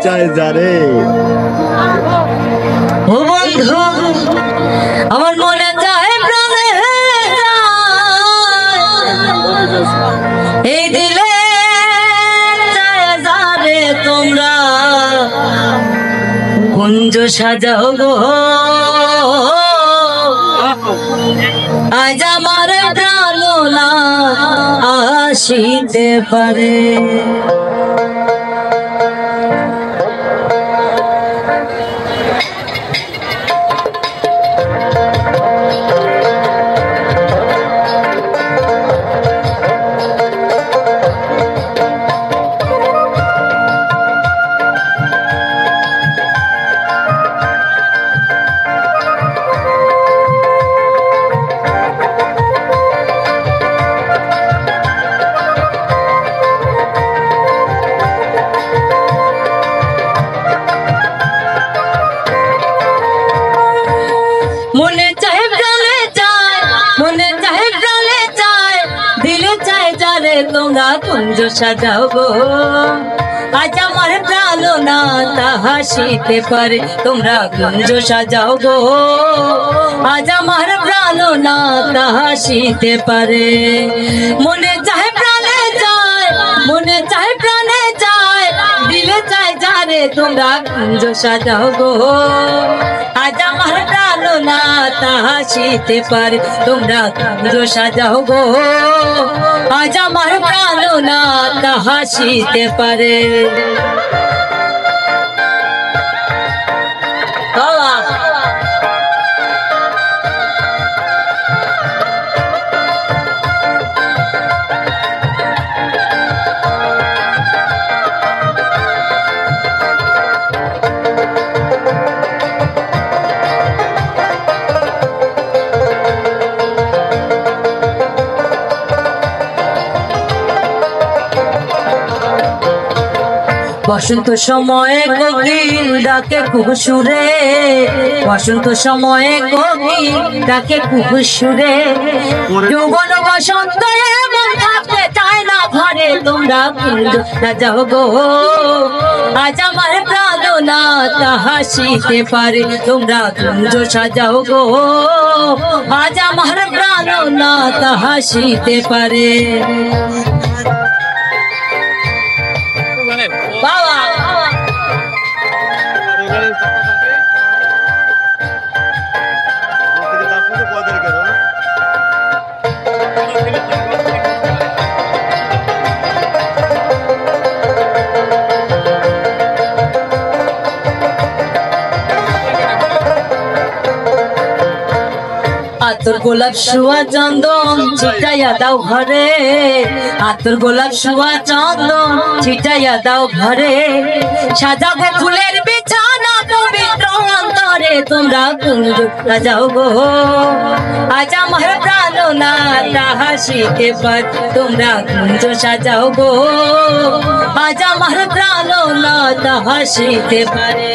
চায় যারে ও বন্ধু আমার মনে চায় প্রাণে এই দিলে চায় যারে তোমরা কুঞ্জ সাজাও গো আজ আমার প্রাণনা আসিতে পারে মনে চায় প্রাণে চায় মনে চায় প্রাণে চায় দিলে চায় যারে তোমরা কুঞ্জ সাজাও গো আজ আমার প্রাণনা হাসিতে পারে তোমরা কুঞ্জ সাজাও গো আজ আমার প্রাণনা হাসিতে পারে মনে চায় প্রাণে চায় মনে চায় প্রাণে চায় দিলে চায় যারে তোমরা কুঞ্জ সাজাও গো আজ আমার প্রাণনা হাসিতে পারে তোমরা কুঞ্জ সাজাও গো আজ আমার প্রাণনা হাসিতে পারে বসন্ত সময়ে কোকিল ডাকে কুহুসুরে বসন্ত সময়ে কোকিল ডাকে কুহুসুরে যৌবন বসন্ত এমন থাকতে চায় না ঘরে তোমরা কুঞ্জ সাজাও গো আজ আমার প্রাণনা হাসিতে পারে তোমরা কুঞ্জ সাজাও গো আজ আমার প্রাণনা হাসিতে পারে বাবা আতর গোলাপ শুয়া চন্দন ছিটাইয়া দাও ঘরে আতর গোলাপ শুয়া চন্দন ছিটাইয়া দাও ঘরে সাজাবো ফুলের বিছানা পবিত্র অন্তরে তোমরা কুঞ্জ সাজাও গো আজ আমার প্রাণনা হাসিতে পারে তোমরা কুঞ্জ সাজাও গো আজ আমার প্রাণনা হাসিতে পারে